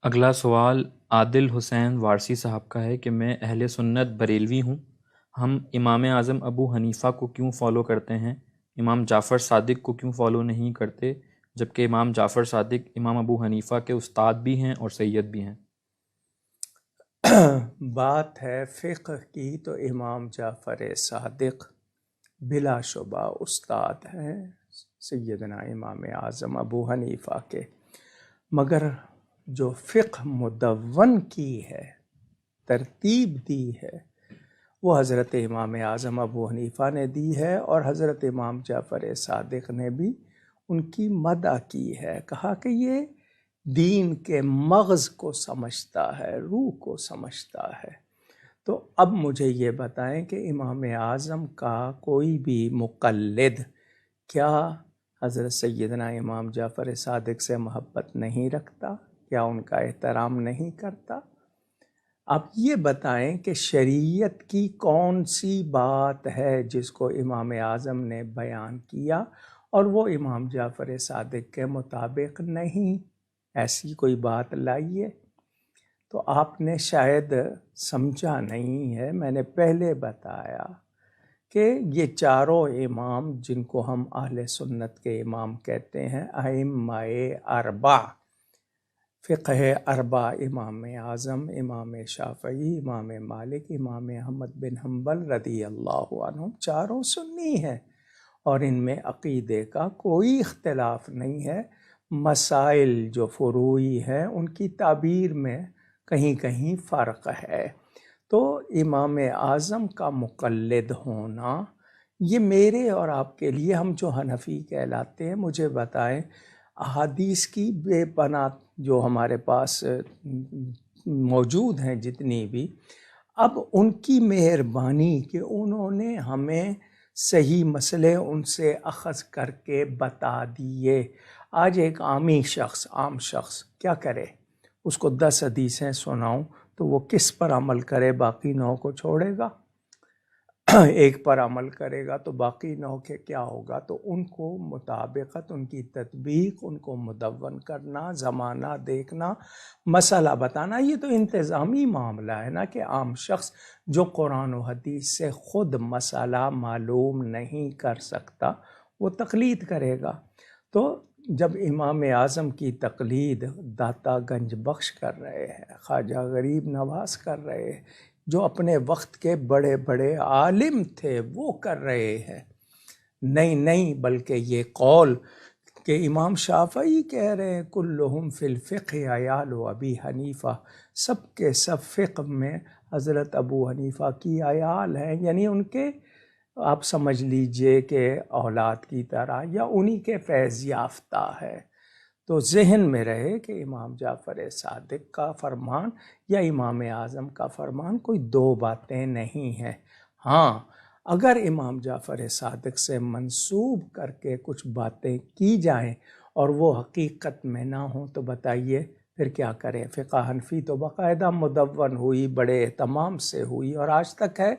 اگلا سوال عادل حسین وارسی صاحب کا ہے کہ میں اہل سنت بریلوی ہوں، ہم امام اعظم ابو حنیفہ کو کیوں فالو کرتے ہیں، امام جعفر صادق کو کیوں فالو نہیں کرتے، جبکہ امام جعفر صادق امام ابو حنیفہ کے استاد بھی ہیں اور سید بھی ہیں؟ بات ہے فقہ کی تو امام جعفر صادق بلا شبہ استاد ہیں سیدنا امام اعظم ابو حنیفہ کے، مگر جو فقہ مدون کی ہے، ترتیب دی ہے، وہ حضرت امام اعظم ابو حنیفہ نے دی ہے، اور حضرت امام جعفر صادق نے بھی ان کی مدح کی ہے، کہا کہ یہ دین کے مغز کو سمجھتا ہے، روح کو سمجھتا ہے۔ تو اب مجھے یہ بتائیں کہ امام اعظم کا کوئی بھی مقلد کیا حضرت سیدنا امام جعفر صادق سے محبت نہیں رکھتا، کیا ان کا احترام نہیں کرتا؟ اب یہ بتائیں کہ شریعت کی کون سی بات ہے جس کو امام اعظم نے بیان کیا اور وہ امام جعفر صادق کے مطابق نہیں؟ ایسی کوئی بات لائیے۔ تو آپ نے شاید سمجھا نہیں ہے، میں نے پہلے بتایا کہ یہ چاروں امام جن کو ہم اہل سنت کے امام کہتے ہیں، ائمہ اربع، فقہ اربع، امام اعظم، امام شافعی، امام مالک، امام احمد بن حنبل رضی اللہ عنہ، چاروں سنی ہیں اور ان میں عقیدے کا کوئی اختلاف نہیں ہے۔ مسائل جو فروعی ہیں ان کی تعبیر میں کہیں کہیں فرق ہے۔ تو امام اعظم کا مقلد ہونا یہ میرے اور آپ کے لیے، ہم جو حنفی کہلاتے ہیں، مجھے بتائیں احادیث کی بے پناہ جو ہمارے پاس موجود ہیں جتنی بھی، اب ان کی مہربانی کہ انہوں نے ہمیں صحیح مسئلے ان سے اخذ کر کے بتا دیے۔ آج ایک عام شخص کیا کرے؟ اس کو 10 حدیثیں سناؤں تو وہ کس پر عمل کرے؟ باقی 9 کو چھوڑے گا؟ ایک پر عمل کرے گا تو باقی 9 کے کیا ہوگا؟ تو ان کو مطابقت، ان کی تطبیق، ان کو مدون کرنا، زمانہ دیکھنا، مسئلہ بتانا، یہ تو انتظامی معاملہ ہے نا، کہ عام شخص جو قرآن و حدیث سے خود مسئلہ معلوم نہیں کر سکتا وہ تقلید کرے گا۔ تو جب امام اعظم کی تقلید داتا گنج بخش کر رہے ہیں، خواجہ غریب نواز کر رہے ہیں، جو اپنے وقت کے بڑے بڑے عالم تھے وہ کر رہے ہیں، نہیں بلکہ یہ قول کہ امام شافعی کہہ رہے ہیں کلہم فی الفقہ عیال ابی حنیفہ، سب کے سب فقہ میں حضرت ابو حنیفہ کی عیال ہیں، یعنی ان کے آپ سمجھ لیجئے کہ اولاد کی طرح، یا انہی کے فیض یافتہ ہے۔ تو ذہن میں رہے کہ امام جعفر صادق کا فرمان یا امام اعظم کا فرمان کوئی 2 باتیں نہیں ہیں۔ ہاں، اگر امام جعفر صادق سے منسوب کر کے کچھ باتیں کی جائیں اور وہ حقیقت میں نہ ہوں تو بتائیے پھر کیا کریں؟ فقہ حنفی تو باقاعدہ مدون ہوئی، بڑے اہتمام سے ہوئی اور آج تک ہے۔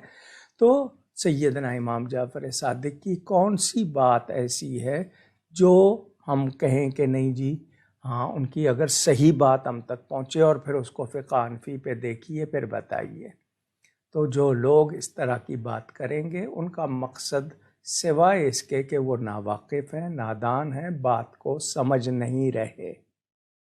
تو سیدنا امام جعفر صادق کی کون سی بات ایسی ہے جو ہم کہیں کہ نہیں جی ہاں ان کی اگر صحیح بات ہم تک پہنچے، اور پھر اس کو فقہ حنفی پہ دیکھیے پھر بتائیے۔ تو جو لوگ اس طرح کی بات کریں گے ان کا مقصد سوائے اس کے کہ وہ ناواقف ہیں، نادان ہیں، بات کو سمجھ نہیں رہے۔